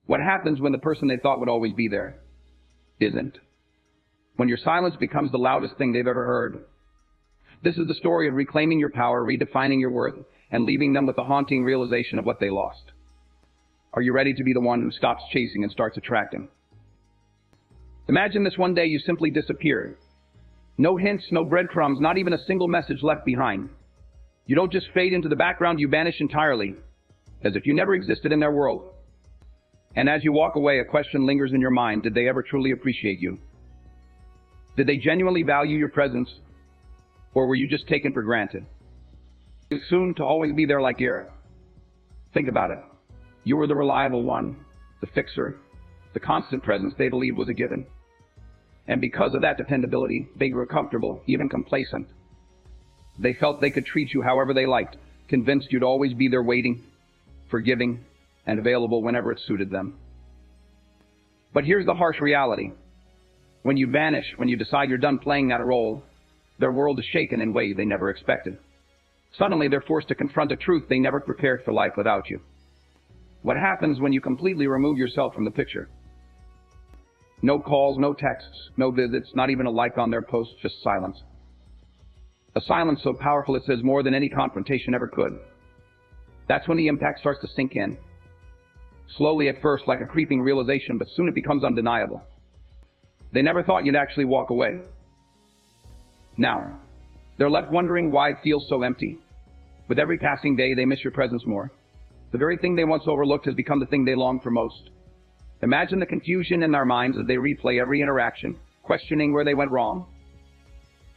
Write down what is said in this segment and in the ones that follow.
What happens when the person they thought would always be there isn't? When your silence becomes the loudest thing they've ever heard. This is the story of reclaiming your power, redefining your worth, and leaving them with the haunting realization of what they lost. Are you ready to be the one who stops chasing and starts attracting? Imagine this one day you simply disappear. No hints, no breadcrumbs, not even a single message left behind. You don't just fade into the background, you vanish entirely, as if you never existed in their world. And as you walk away, a question lingers in your mind. Did they ever truly appreciate you? Did they genuinely value your presence? Or were you just taken for granted? Soon to always be there like air. Think about it. You were the reliable one, the fixer, the constant presence they believed was a given. And because of that dependability, they grew comfortable, even complacent. They felt they could treat you however they liked, convinced you'd always be there waiting, forgiving, and available whenever it suited them. But here's the harsh reality. When you vanish, when you decide you're done playing that role, their world is shaken in ways they never expected. Suddenly, they're forced to confront a truth they never prepared for life without you. What happens when you completely remove yourself from the picture? No calls, no texts, no visits, not even a like on their post, just silence. A silence so powerful it says more than any confrontation ever could. That's when the impact starts to sink in. Slowly at first, like a creeping realization, but soon it becomes undeniable. They never thought you'd actually walk away. Now, they're left wondering why it feels so empty. With every passing day, they miss your presence more. The very thing they once overlooked has become the thing they long for most. Imagine the confusion in their minds as they replay every interaction, questioning where they went wrong.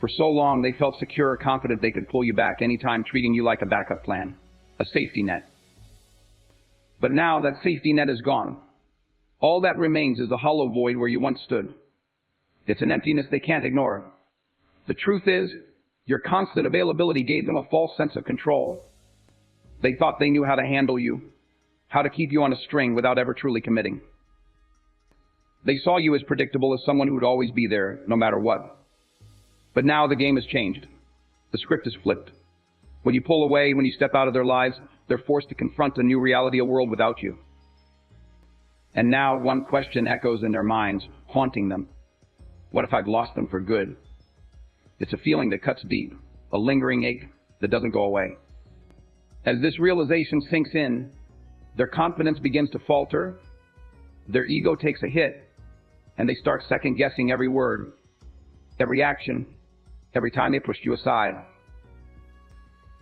For so long, they felt secure, confident they could pull you back anytime, treating you like a backup plan, a safety net. But now that safety net is gone. All that remains is the hollow void where you once stood. It's an emptiness they can't ignore. The truth is, your constant availability gave them a false sense of control. They thought they knew how to handle you, how to keep you on a string without ever truly committing. They saw you as predictable, as someone who would always be there, no matter what. But now the game has changed. The script is flipped. When you pull away, when you step out of their lives, they're forced to confront a new reality, a world without you. And now one question echoes in their minds, haunting them. What if I've lost them for good? It's a feeling that cuts deep, a lingering ache that doesn't go away. As this realization sinks in, their confidence begins to falter, their ego takes a hit, and they start second-guessing every word, every action, every time they pushed you aside.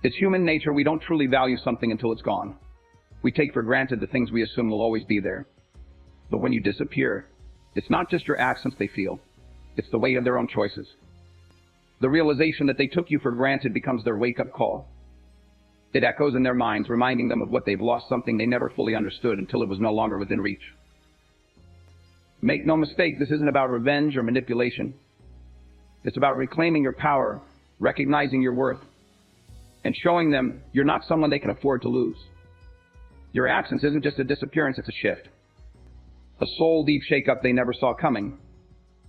It's human nature. We don't truly value something until it's gone. We take for granted the things we assume will always be there. But when you disappear, it's not just your absence they feel, it's the weight of their own choices. The realization that they took you for granted becomes their wake-up call. It echoes in their minds, reminding them of what they've lost, something they never fully understood until it was no longer within reach. Make no mistake, this isn't about revenge or manipulation. It's about reclaiming your power, recognizing your worth, and showing them you're not someone they can afford to lose. Your absence isn't just a disappearance, it's a shift. A soul-deep shake-up they never saw coming.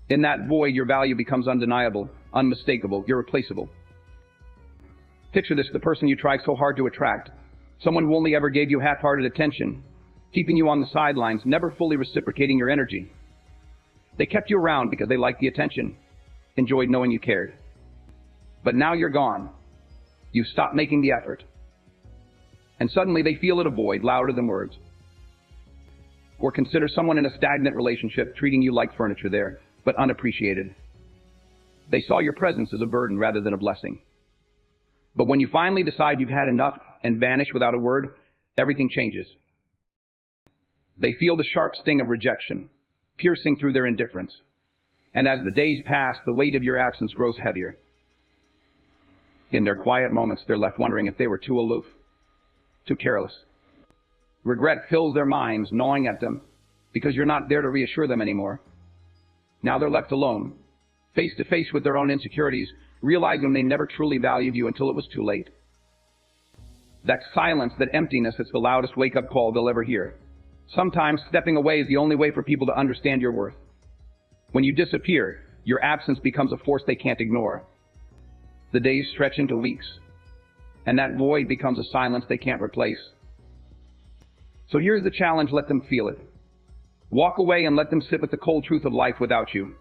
In that void, your value becomes undeniable, unmistakable, irreplaceable. Picture this, the person you tried so hard to attract, someone who only ever gave you half-hearted attention, keeping you on the sidelines, never fully reciprocating your energy. They kept you around because they liked the attention, enjoyed knowing you cared. But now you're gone. You've stopped making the effort. And suddenly they feel it, a void louder than words. Or consider someone in a stagnant relationship, treating you like furniture there, but unappreciated. They saw your presence as a burden rather than a blessing. But when you finally decide you've had enough and vanish without a word, everything changes. They feel the sharp sting of rejection, piercing through their indifference. And as the days pass, the weight of your absence grows heavier. In their quiet moments, they're left wondering if they were too aloof, too careless. Regret fills their minds, gnawing at them, because you're not there to reassure them anymore. Now they're left alone, face to face with their own insecurities, realizing they never truly valued you until it was too late. That silence, that emptiness, is the loudest wake-up call they'll ever hear. Sometimes stepping away is the only way for people to understand your worth. When you disappear, your absence becomes a force they can't ignore. The days stretch into weeks, and that void becomes a silence they can't replace. So here's the challenge, let them feel it. Walk away and let them sit with the cold truth of life without you.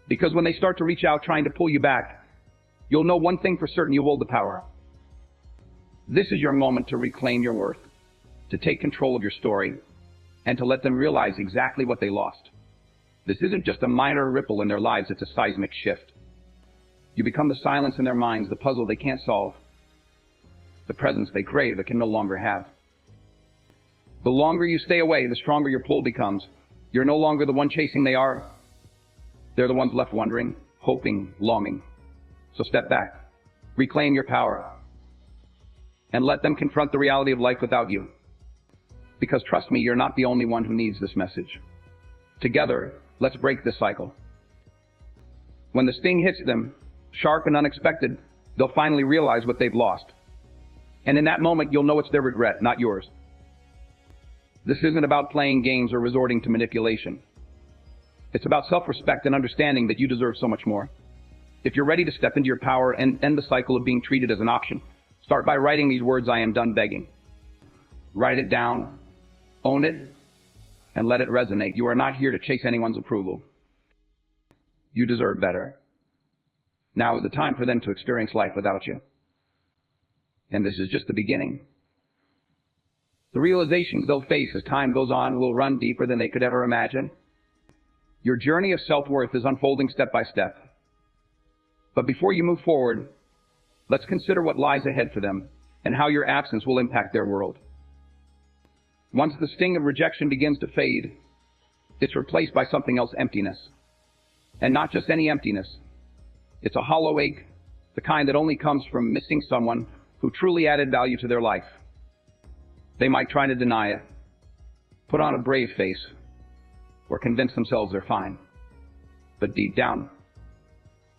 Because when they start to reach out trying to pull you back, you'll know one thing for certain: you hold the power. This is your moment to reclaim your worth, to take control of your story, and to let them realize exactly what they lost. This isn't just a minor ripple in their lives, it's a seismic shift. You become the silence in their minds, the puzzle they can't solve, the presence they crave but can no longer have. The longer you stay away, the stronger your pull becomes. You're no longer the one chasing, they are. They're the ones left wondering, hoping, longing. So step back, reclaim your power, and let them confront the reality of life without you. Because trust me, you're not the only one who needs this message. Together, let's break this cycle. When the sting hits them, sharp and unexpected, they'll finally realize what they've lost. And in that moment, you'll know it's their regret, not yours. This isn't about playing games or resorting to manipulation. It's about self-respect and understanding that you deserve so much more. If you're ready to step into your power and end the cycle of being treated as an option, start by writing these words: I am done begging. Write it down, own it, and let it resonate. You are not here to chase anyone's approval. You deserve better. Now is the time for them to experience life without you. And this is just the beginning. The realizations they'll face as time goes on will run deeper than they could ever imagine. Your journey of self-worth is unfolding step by step. But before you move forward, let's consider what lies ahead for them and how your absence will impact their world. Once the sting of rejection begins to fade, it's replaced by something else: emptiness. And not just any emptiness. It's a hollow ache, the kind that only comes from missing someone who truly added value to their life. They might try to deny it, put on a brave face, or convince themselves they're fine. But deep down,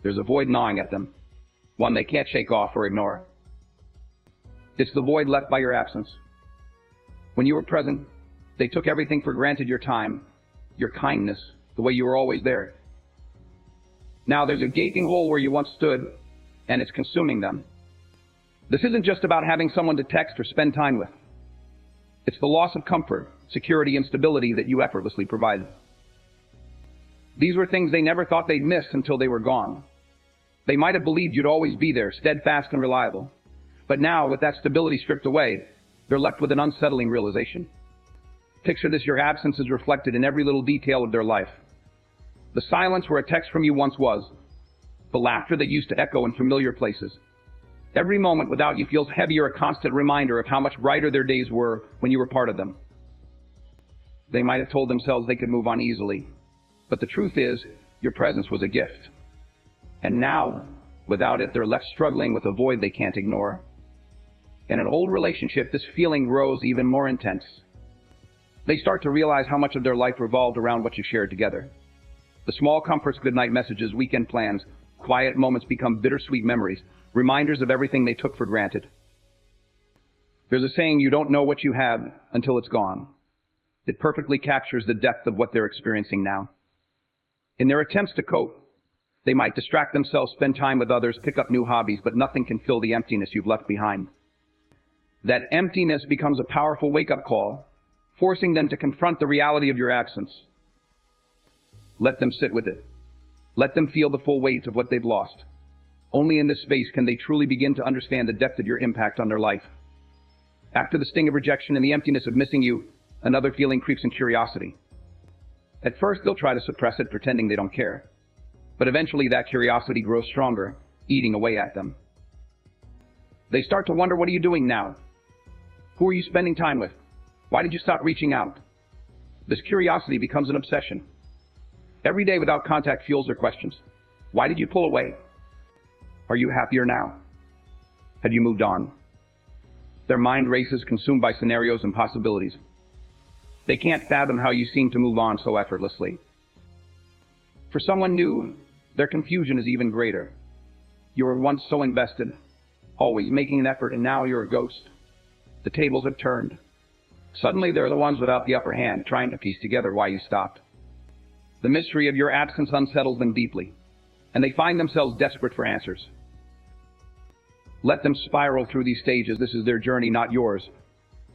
there's a void gnawing at them, one they can't shake off or ignore. It's the void left by your absence. When you were present, they took everything for granted: your time, your kindness, the way you were always there. Now there's a gaping hole where you once stood, and it's consuming them. This isn't just about having someone to text or spend time with. It's the loss of comfort, security, and stability that you effortlessly provided. These were things they never thought they'd miss until they were gone. They might have believed you'd always be there, steadfast and reliable. But now, with that stability stripped away, they're left with an unsettling realization. Picture this: your absence is reflected in every little detail of their life. The silence where a text from you once was. The laughter that used to echo in familiar places. Every moment without you feels heavier, a constant reminder of how much brighter their days were when you were part of them. They might have told themselves they could move on easily, but the truth is, your presence was a gift. And now, without it, they're left struggling with a void they can't ignore. In an old relationship, this feeling grows even more intense. They start to realize how much of their life revolved around what you shared together. The small comforts, goodnight messages, weekend plans, quiet moments become bittersweet memories, reminders of everything they took for granted. There's a saying: you don't know what you have until it's gone. It perfectly captures the depth of what they're experiencing now. In their attempts to cope, they might distract themselves, spend time with others, pick up new hobbies, but nothing can fill the emptiness you've left behind. That emptiness becomes a powerful wake-up call, forcing them to confront the reality of your absence. Let them sit with it. Let them feel the full weight of what they've lost. Only in this space can they truly begin to understand the depth of your impact on their life. After the sting of rejection and the emptiness of missing you, another feeling creeps in: curiosity. At first, they'll try to suppress it, pretending they don't care. But eventually that curiosity grows stronger, eating away at them. They start to wonder: what are you doing now? Who are you spending time with? Why did you stop reaching out? This curiosity becomes an obsession. Every day without contact fuels their questions. Why did you pull away? Are you happier now? Have you moved on? Their mind races, consumed by scenarios and possibilities. They can't fathom how you seem to move on so effortlessly. For someone new, their confusion is even greater. You were once so invested, always making an effort, and now you're a ghost. The tables have turned. Suddenly they're the ones without the upper hand, trying to piece together why you stopped. The mystery of your absence unsettles them deeply, and they find themselves desperate for answers. Let them spiral through these stages. This is their journey, not yours.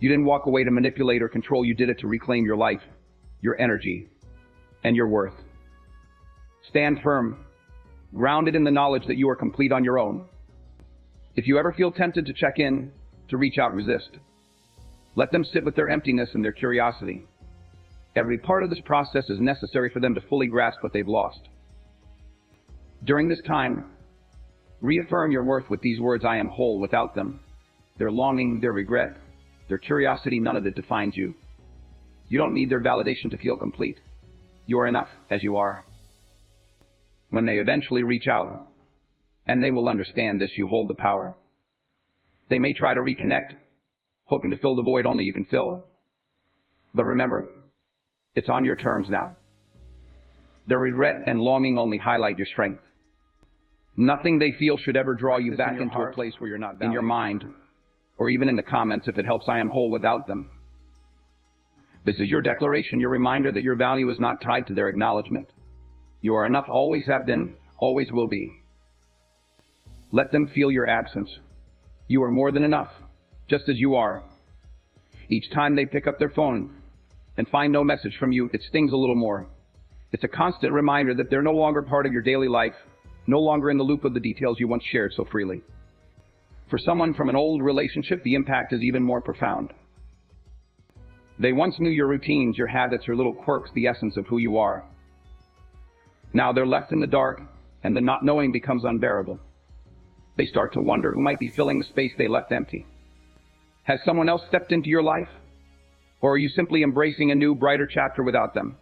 You didn't walk away to manipulate or control. You did it to reclaim your life. your energy, and your worth. Stand firm, grounded in the knowledge that you are complete on your own. If you ever feel tempted to check in, to reach out, resist. Let them sit with their emptiness and their curiosity. Every part of this process is necessary for them to fully grasp what they've lost. During this time, reaffirm your worth with these words: I am whole without them. Their longing, their regret, their curiosity, none of it defines you. You don't need their validation to feel complete. You are enough as you are. When they eventually reach out, and they will understand this, you hold the power. They may try to reconnect, hoping to fill the void only you can fill. But remember, it's on your terms now. Their regret and longing only highlight your strength. Nothing they feel should ever draw you back into a place where you're not valued. In your mind, or even in the comments if it helps, I am whole without them. This is your declaration, your reminder that your value is not tied to their acknowledgement. You are enough, always have been, always will be. Let them feel your absence. You are more than enough, just as you are. Each time they pick up their phone and find no message from you, it stings a little more. It's a constant reminder that they're no longer part of your daily life, no longer in the loop of the details you once shared so freely. For someone from an old relationship, the impact is even more profound. They once knew your routines, your habits, your little quirks, the essence of who you are. Now they're left in the dark, and the not knowing becomes unbearable. They start to wonder who might be filling the space they left empty. Has someone else stepped into your life? Or are you simply embracing a new, brighter chapter without them?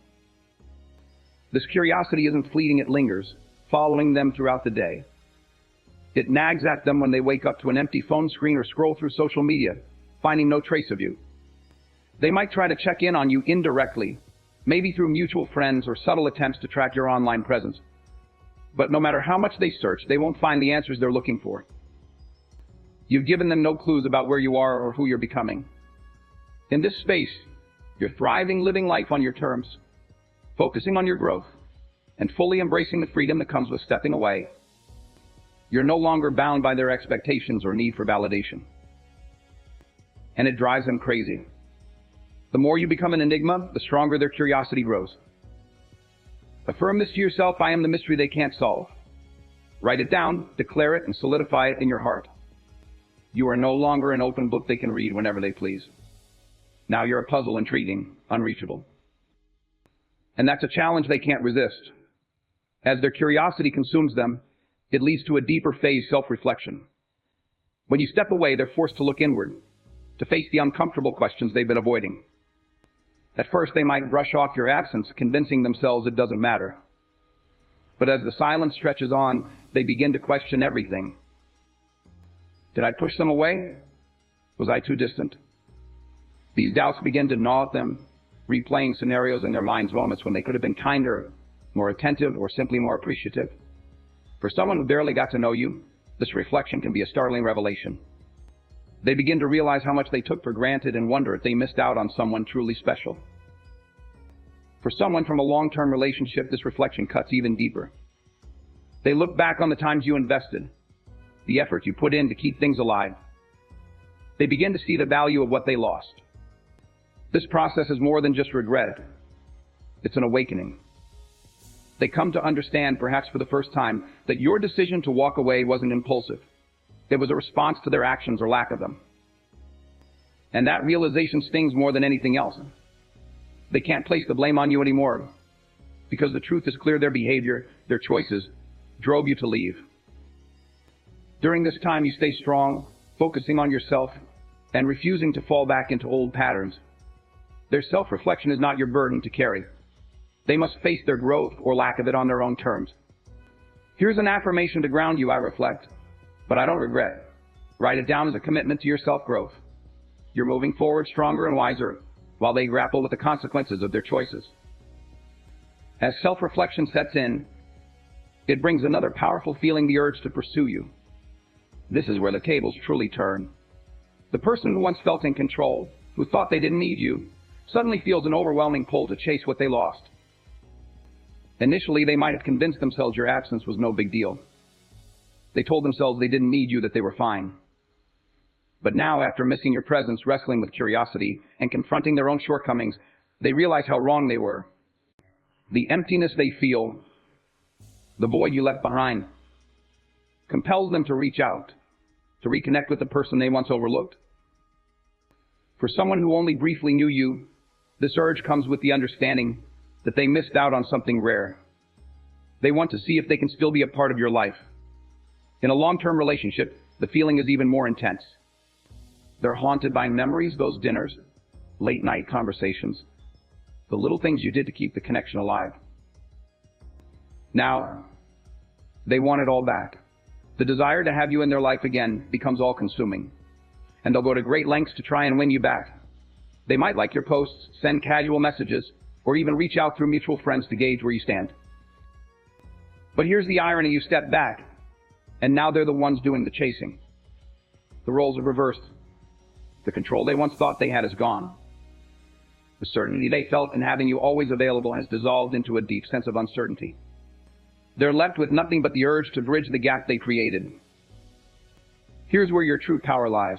This curiosity isn't fleeting, it lingers, following them throughout the day. It nags at them when they wake up to an empty phone screen or scroll through social media, finding no trace of you. They might try to check in on you indirectly, maybe through mutual friends or subtle attempts to track your online presence. But no matter how much they search, they won't find the answers they're looking for. You've given them no clues about where you are or who you're becoming. In this space, you're thriving, living life on your terms, focusing on your growth, and fully embracing the freedom that comes with stepping away. You're no longer bound by their expectations or need for validation. And it drives them crazy. The more you become an enigma, the stronger their curiosity grows. Affirm this to yourself: I am the mystery they can't solve. Write it down, declare it, and solidify it in your heart. You are no longer an open book they can read whenever they please. Now you're a puzzle, intriguing, unreachable. And that's a challenge they can't resist. As their curiosity consumes them, it leads to a deeper phase, self-reflection. When you step away, they're forced to look inward, to face the uncomfortable questions they've been avoiding. At first, they might brush off your absence, convincing themselves it doesn't matter. But as the silence stretches on, they begin to question everything. Did I push them away? Was I too distant? These doubts begin to gnaw at them, replaying scenarios in their minds, moments when they could have been kinder, more attentive, or simply more appreciative. For someone who barely got to know you, this reflection can be a startling revelation. They begin to realize how much they took for granted and wonder if they missed out on someone truly special. For someone from a long-term relationship, this reflection cuts even deeper. They look back on the times you invested, the effort you put in to keep things alive. They begin to see the value of what they lost. This process is more than just regret. It's an awakening. They come to understand, perhaps for the first time, that your decision to walk away wasn't impulsive. It was a response to their actions or lack of them. And that realization stings more than anything else. They can't place the blame on you anymore, because the truth is clear: their behavior, their choices, drove you to leave. During this time, you stay strong, focusing on yourself, and refusing to fall back into old patterns. Their self-reflection is not your burden to carry. They must face their growth or lack of it on their own terms. Here's an affirmation to ground you: I reflect, but I don't regret. Write it down as a commitment to your self-growth. You're moving forward stronger and wiser, while they grapple with the consequences of their choices. As self-reflection sets in, it brings another powerful feeling: the urge to pursue you. This is where the tables truly turn. The person who once felt in control, who thought they didn't need you, suddenly feels an overwhelming pull to chase what they lost. Initially, they might have convinced themselves your absence was no big deal. They told themselves they didn't need you, that they were fine. But now, after missing your presence, wrestling with curiosity, and confronting their own shortcomings, They realize how wrong they were. The emptiness they feel, the void you left behind, compels them to reach out, to reconnect with the person they once overlooked. For someone who only briefly knew you, this urge comes with the understanding that they missed out on something rare. They want to see if they can still be a part of your life. In a long-term relationship, the feeling is even more intense. They're haunted by memories, those dinners, late-night conversations, the little things you did to keep the connection alive. Now, they want it all back. The desire to have you in their life again becomes all-consuming, and they'll go to great lengths to try and win you back. They might like your posts, send casual messages, or even reach out through mutual friends to gauge where you stand. But here's the irony: you step back, and now they're the ones doing the chasing. The roles are reversed. The control they once thought they had is gone. The certainty they felt in having you always available has dissolved into a deep sense of uncertainty. They're left with nothing but the urge to bridge the gap they created. Here's where your true power lies.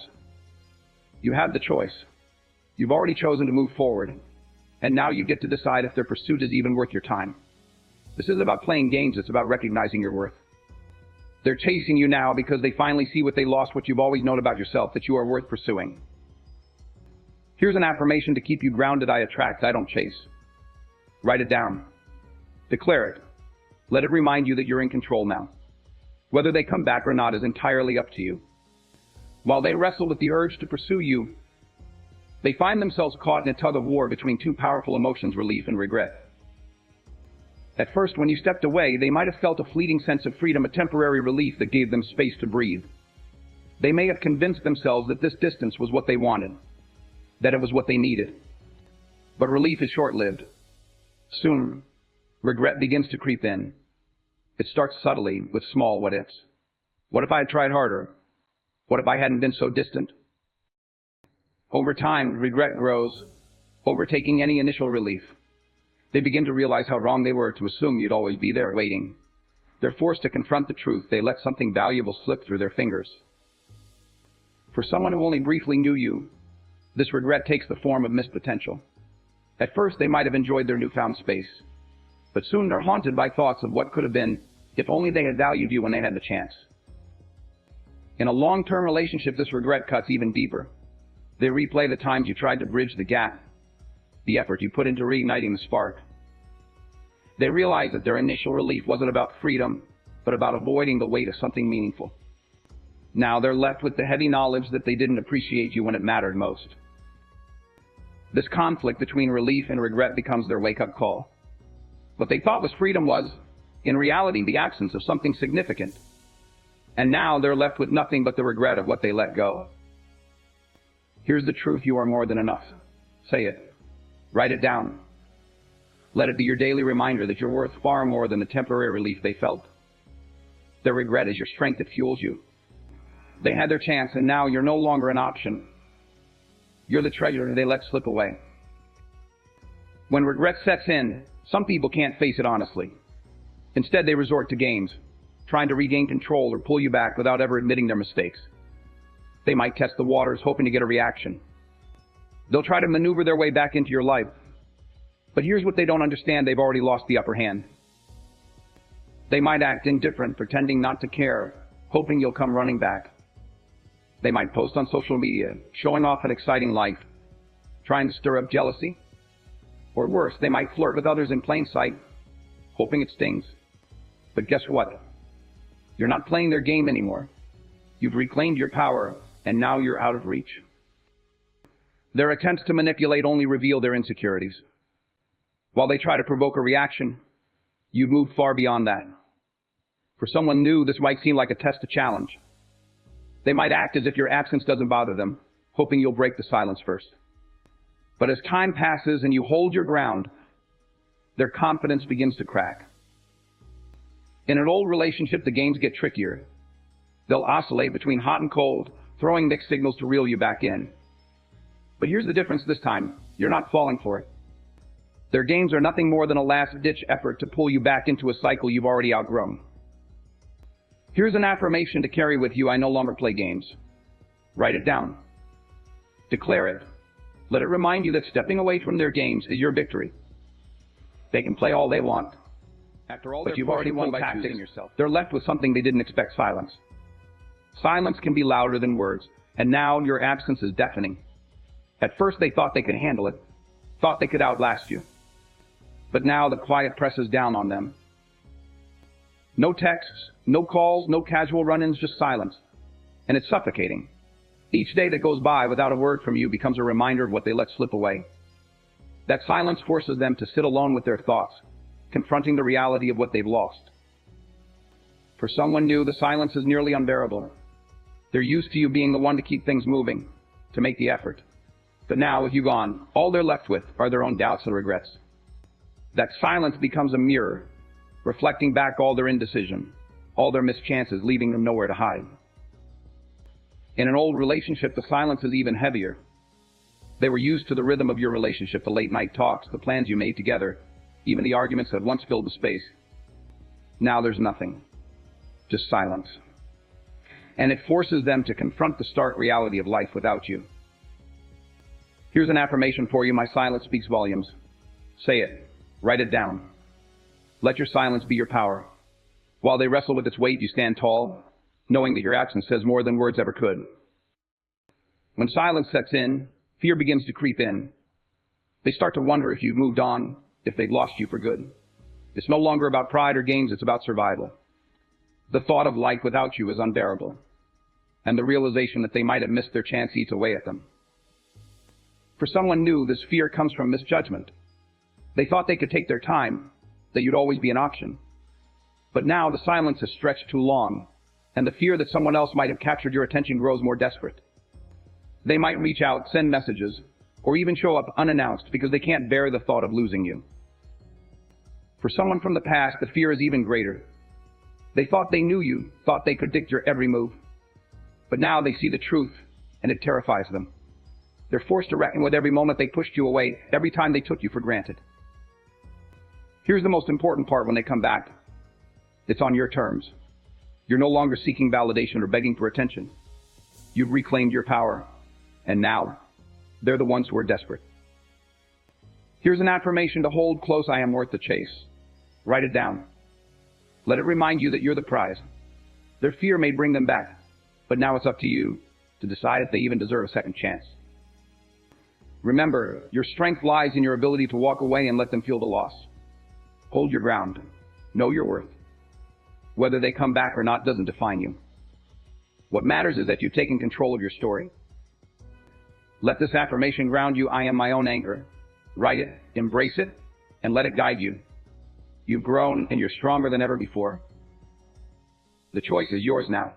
You have the choice. You've already chosen to move forward, and now you get to decide if their pursuit is even worth your time. This isn't about playing games, it's about recognizing your worth. They're chasing you now because they finally see what they lost, what you've always known about yourself, that you are worth pursuing. Here's an affirmation to keep you grounded: I attract, I don't chase. Write it down. Declare it. Let it remind you that you're in control now. Whether they come back or not is entirely up to you. While they wrestle with the urge to pursue you, they find themselves caught in a tug of war between two powerful emotions: relief and regret. At first, when you stepped away, they might have felt a fleeting sense of freedom, a temporary relief that gave them space to breathe. They may have convinced themselves that this distance was what they wanted, that it was what they needed. But relief is short-lived. Soon, regret begins to creep in. It starts subtly with small what-ifs. What if I had tried harder? What if I hadn't been so distant? Over time, regret grows, overtaking any initial relief. They begin to realize how wrong they were to assume you'd always be there waiting. They're forced to confront the truth. They let something valuable slip through their fingers. For someone who only briefly knew you, this regret takes the form of missed potential. At first, they might have enjoyed their newfound space, but soon they're haunted by thoughts of what could have been if only they had valued you when they had the chance. In a long-term relationship, this regret cuts even deeper. They replay the times you tried to bridge the gap, the effort you put into reigniting the spark. They realize that their initial relief wasn't about freedom, but about avoiding the weight of something meaningful. Now they're left with the heavy knowledge that they didn't appreciate you when it mattered most. This conflict between relief and regret becomes their wake-up call. What they thought was freedom was, in reality, the absence of something significant. And now they're left with nothing but the regret of what they let go. Here's the truth: you are more than enough. Say it. Write it down. Let it be your daily reminder that you're worth far more than the temporary relief they felt. Their regret is your strength that fuels you. They had their chance, and now you're no longer an option. You're the treasure they let slip away. When regret sets in, some people can't face it honestly. Instead, they resort to games, trying to regain control or pull you back without ever admitting their mistakes. They might test the waters, hoping to get a reaction. They'll try to maneuver their way back into your life. But here's what they don't understand: they've already lost the upper hand. They might act indifferent, pretending not to care, hoping you'll come running back. They might post on social media, showing off an exciting life, trying to stir up jealousy. Or worse, they might flirt with others in plain sight, hoping it stings. But guess what? You're not playing their game anymore. You've reclaimed your power, and now you're out of reach. Their attempts to manipulate only reveal their insecurities. While they try to provoke a reaction, you've moved far beyond that. For someone new, this might seem like a test, a challenge. They might act as if your absence doesn't bother them, hoping you'll break the silence first. But as time passes and you hold your ground, their confidence begins to crack. In an old relationship, the games get trickier. They'll oscillate between hot and cold, throwing mixed signals to reel you back in. But here's the difference this time: you're not falling for it. Their games are nothing more than a last-ditch effort to pull you back into a cycle you've already outgrown. Here's an affirmation to carry with you: I no longer play games. Write it down. Declare it. Let it remind you that stepping away from their games is your victory. They can play all they want. After all, but you've already won by choosing yourself. They're left with something they didn't expect: silence. Silence can be louder than words, and now your absence is deafening. At first they thought they could handle it, thought they could outlast you. But now the quiet presses down on them. No texts, no calls, no casual run-ins, just silence. And it's suffocating. Each day that goes by without a word from you becomes a reminder of what they let slip away. That silence forces them to sit alone with their thoughts, confronting the reality of what they've lost. For someone new, the silence is nearly unbearable. They're used to you being the one to keep things moving, to make the effort. But now, with you gone, all they're left with are their own doubts and regrets. That silence becomes a mirror, reflecting back all their indecision, all their missed chances, leaving them nowhere to hide. In an old relationship, the silence is even heavier. They were used to the rhythm of your relationship, the late-night talks, the plans you made together, even the arguments that once filled the space. Now there's nothing, just silence. And it forces them to confront the stark reality of life without you. Here's an affirmation for you: my silence speaks volumes. Say it. Write it down. Let your silence be your power. While they wrestle with its weight, you stand tall, knowing that your absence says more than words ever could. When silence sets in, fear begins to creep in. They start to wonder if you've moved on, if they've lost you for good. It's no longer about pride or games, it's about survival. The thought of life without you is unbearable, and the realization that they might have missed their chance eats away at them. For someone new, this fear comes from misjudgment. They thought they could take their time, that you'd always be an option. But now the silence has stretched too long, and the fear that someone else might have captured your attention grows more desperate. They might reach out, send messages, or even show up unannounced because they can't bear the thought of losing you. For someone from the past, the fear is even greater. They thought they knew you, thought they could predict your every move. But now they see the truth, and it terrifies them. They're forced to reckon with every moment they pushed you away, every time they took you for granted. Here's the most important part when they come back. It's on your terms. You're no longer seeking validation or begging for attention. You've reclaimed your power, and now they're the ones who are desperate. Here's an affirmation to hold close: I am worth the chase. Write it down. Let it remind you that you're the prize. Their fear may bring them back, but now it's up to you to decide if they even deserve a second chance. Remember, your strength lies in your ability to walk away and let them feel the loss. Hold your ground. Know your worth. Whether they come back or not doesn't define you. What matters is that you've taken control of your story. Let this affirmation ground you: I am my own anchor. Write it, embrace it, and let it guide you. You've grown, and you're stronger than ever before. The choice is yours now.